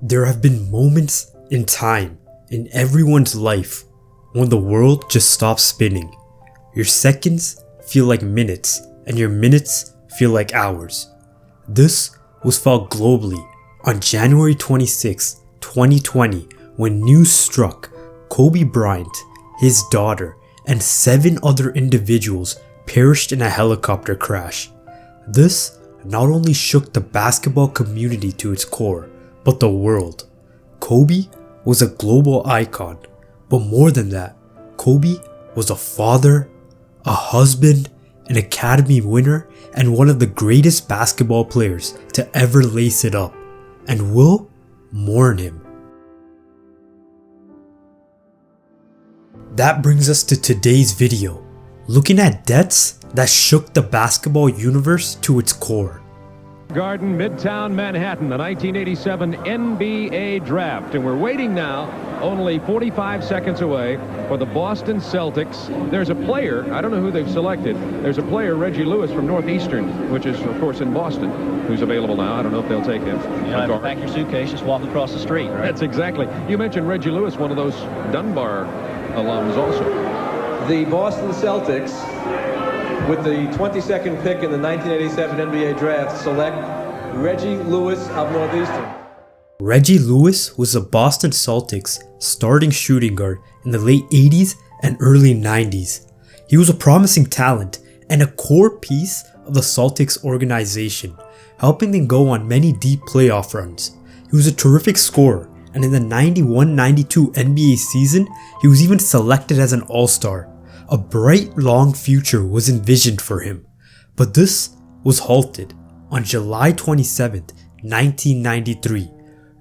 There have been moments in time in everyone's life when the world just stops spinning. Your seconds feel like minutes and your minutes feel like hours. This was felt globally on January 26, 2020 when news struck Kobe Bryant, his daughter, and 7 other individuals perished in a helicopter crash. This not only shook the basketball community to its core, but the world. Kobe was a global icon, but more than that, Kobe was a father, a husband, an Academy winner, and one of the greatest basketball players to ever lace it up, and we'll mourn him. That brings us to today's video, looking at deaths that shook the basketball universe to its core. Garden, Midtown Manhattan, the 1987 NBA Draft. And we're waiting now, only 45 seconds away, for the Boston Celtics. There's a player, I don't know who they've selected. There's a player, Reggie Lewis from Northeastern, which is, of course, in Boston, who's available now. I don't know if they'll take him. You don't have to pack your suitcase, just walk across the street, right? That's exactly. You mentioned Reggie Lewis, one of those Dunbar alums also. The Boston Celtics, with the 22nd pick in the 1987 NBA Draft, select Reggie Lewis of Northeastern. Reggie Lewis was the Boston Celtics starting shooting guard in the late 80s and early 90s. He was a promising talent and a core piece of the Celtics organization, helping them go on many deep playoff runs. He was a terrific scorer, and in the 91-92 NBA season, he was even selected as an All-Star. A bright, long future was envisioned for him, but this was halted on July 27, 1993.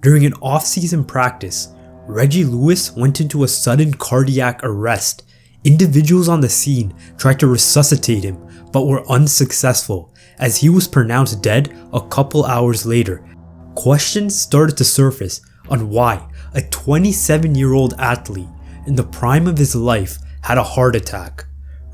During an off-season practice, Reggie Lewis went into a sudden cardiac arrest. Individuals on the scene tried to resuscitate him, but were unsuccessful, as he was pronounced dead a couple hours later. Questions started to surface on why a 27-year-old athlete in the prime of his life had a heart attack.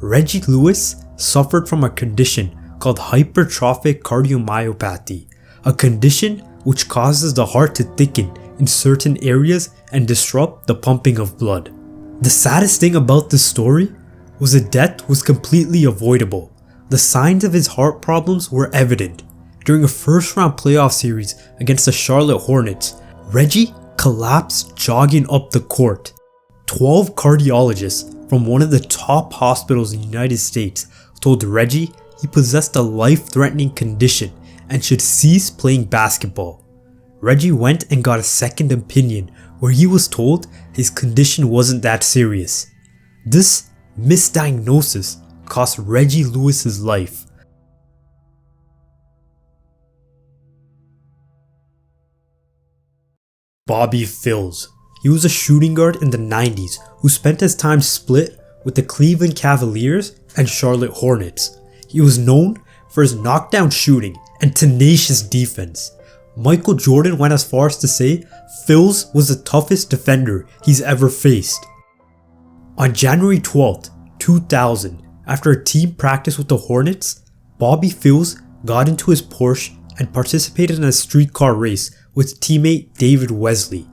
Reggie Lewis suffered from a condition called hypertrophic cardiomyopathy, a condition which causes the heart to thicken in certain areas and disrupt the pumping of blood. The saddest thing about this story was the death was completely avoidable. The signs of his heart problems were evident. During a first-round playoff series against the Charlotte Hornets, Reggie collapsed jogging up the court. 12 cardiologists from one of the top hospitals in the United States told Reggie he possessed a life-threatening condition and should cease playing basketball. Reggie went and got a second opinion where he was told his condition wasn't that serious. This misdiagnosis cost Reggie Lewis's life. Bobby Phills. He was a shooting guard in the 90s who spent his time split with the Cleveland Cavaliers and Charlotte Hornets. He was known for his knockdown shooting and tenacious defense. Michael Jordan went as far as to say Phills was the toughest defender he's ever faced. On January 12, 2000, after a team practice with the Hornets, Bobby Phills got into his Porsche and participated in a streetcar race with teammate David Wesley.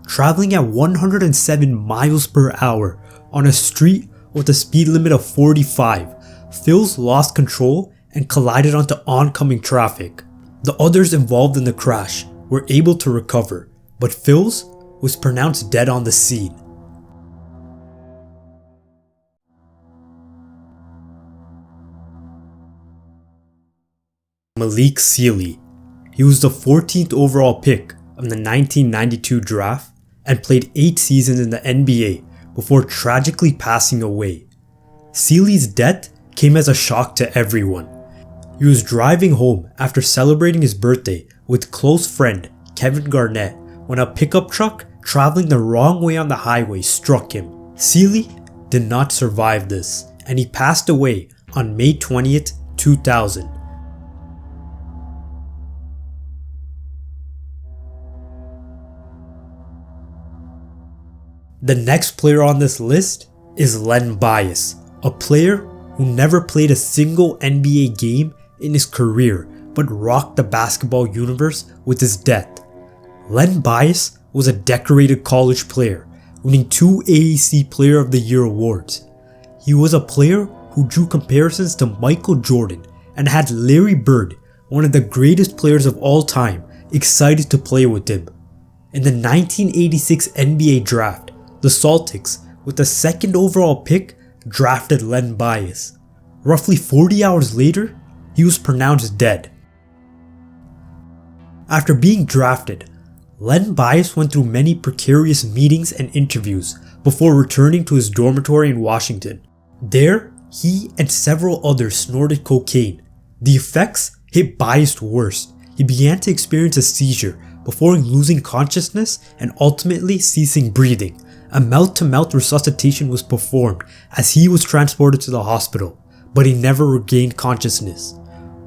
Traveling at 107 miles per hour on a street with a speed limit of 45, Phills lost control and collided onto oncoming traffic. The others involved in the crash were able to recover, but Phills was pronounced dead on the scene. Malik Sealy. He was the 14th overall pick of the 1992 draft and played 8 seasons in the NBA before tragically passing away. Sealy's death came as a shock to everyone. He was driving home after celebrating his birthday with close friend Kevin Garnett when a pickup truck traveling the wrong way on the highway struck him. Sealy did not survive this, and he passed away on May 20th, 2000. The next player on this list is Len Bias, a player who never played a single NBA game in his career but rocked the basketball universe with his death. Len Bias was a decorated college player, winning 2 AAC Player of the Year awards. He was a player who drew comparisons to Michael Jordan and had Larry Bird, one of the greatest players of all time, excited to play with him. In the 1986 NBA draft, the Celtics, with the 2nd overall pick, drafted Len Bias. Roughly 40 hours later, he was pronounced dead. After being drafted, Len Bias went through many precarious meetings and interviews before returning to his dormitory in Washington. There, he and several others snorted cocaine. The effects hit Bias worse. He began to experience a seizure before losing consciousness and ultimately ceasing breathing. A mouth-to-mouth resuscitation was performed as he was transported to the hospital, but he never regained consciousness.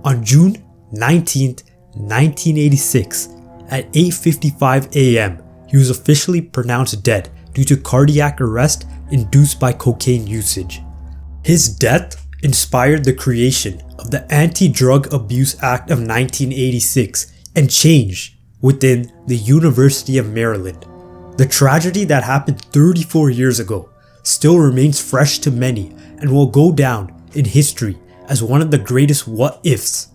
On June 19, 1986, at 8:55 a.m., he was officially pronounced dead due to cardiac arrest induced by cocaine usage. His death inspired the creation of the Anti-Drug Abuse Act of 1986 and change within the University of Maryland. The tragedy that happened 34 years ago still remains fresh to many and will go down in history as one of the greatest what-ifs.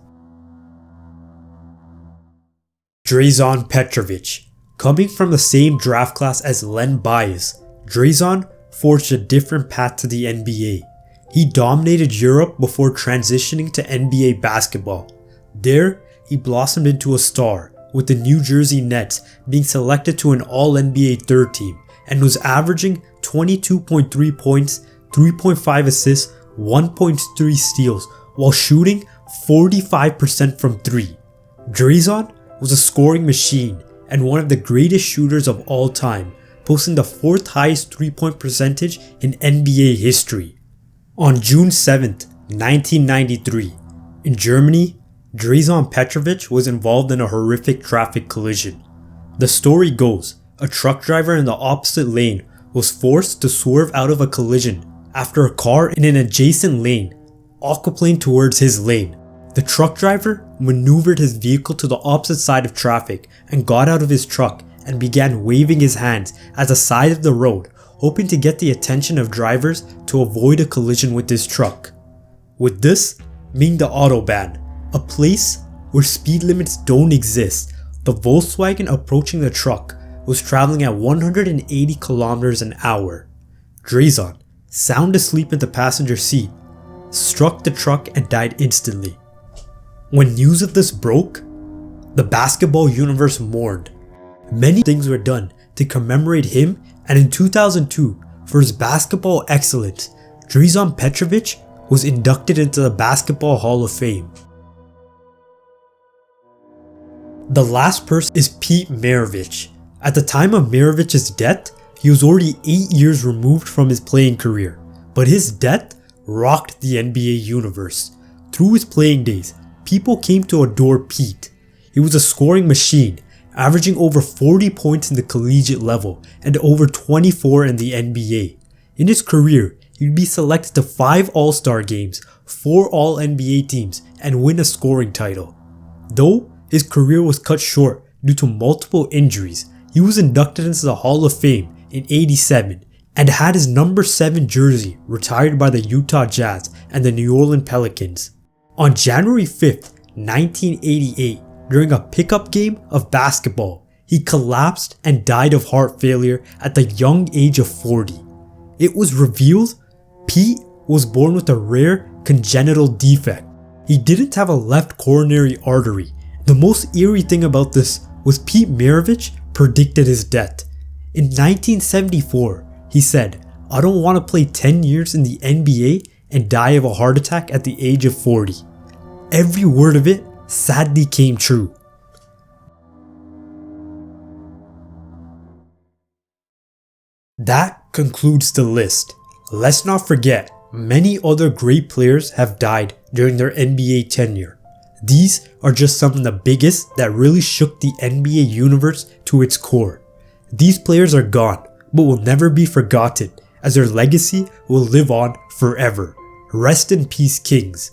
Drazen Petrovic. Coming from the same draft class as Len Bias, Drazen forged a different path to the NBA. He dominated Europe before transitioning to NBA basketball. There, he blossomed into a star, with the New Jersey Nets being selected to an All-NBA third team, and was averaging 22.3 points, 3.5 assists, 1.3 steals, while shooting 45% from 3. Drazen was a scoring machine and one of the greatest shooters of all time, posting the 4th highest 3-point percentage in NBA history. On June 7, 1993, in Germany, Drazen Petrovic was involved in a horrific traffic collision. The story goes, a truck driver in the opposite lane was forced to swerve out of a collision after a car in an adjacent lane aquaplaned towards his lane. The truck driver maneuvered his vehicle to the opposite side of traffic and got out of his truck and began waving his hands at the side of the road, hoping to get the attention of drivers to avoid a collision with his truck. With this being the Autobahn, a place where speed limits don't exist, the Volkswagen approaching the truck was traveling at 180 kilometers an hour. Drazen, sound asleep in the passenger seat, struck the truck and died instantly. When news of this broke, the basketball universe mourned. Many things were done to commemorate him, and in 2002, for his basketball excellence, Drazen Petrovic was inducted into the Basketball Hall of Fame. The last person is Pete Maravich. At the time of Maravich's death, he was already 8 years removed from his playing career, but his death rocked the NBA universe. Through his playing days, people came to adore Pete. He was a scoring machine, averaging over 40 points in the collegiate level and over 24 in the NBA. In his career, he would be selected to 5 All-Star games, 4 All-NBA teams, and win a scoring title. Though his career was cut short due to multiple injuries, he was inducted into the Hall of Fame in '87 and had his number 7 jersey retired by the Utah Jazz and the New Orleans Pelicans. On January 5th, 1988, during a pickup game of basketball, he collapsed and died of heart failure at the young age of 40. It was revealed Pete was born with a rare congenital defect. He didn't have a left coronary artery. The most eerie thing about this was Pete Maravich predicted his death. In 1974, he said, "I don't want to play 10 years in the NBA and die of a heart attack at the age of 40. Every word of it sadly came true. That concludes the list. Let's not forget, many other great players have died during their NBA tenure. These are just some of the biggest that really shook the NBA universe to its core. These players are gone, but will never be forgotten, as their legacy will live on forever. Rest in peace, Kings.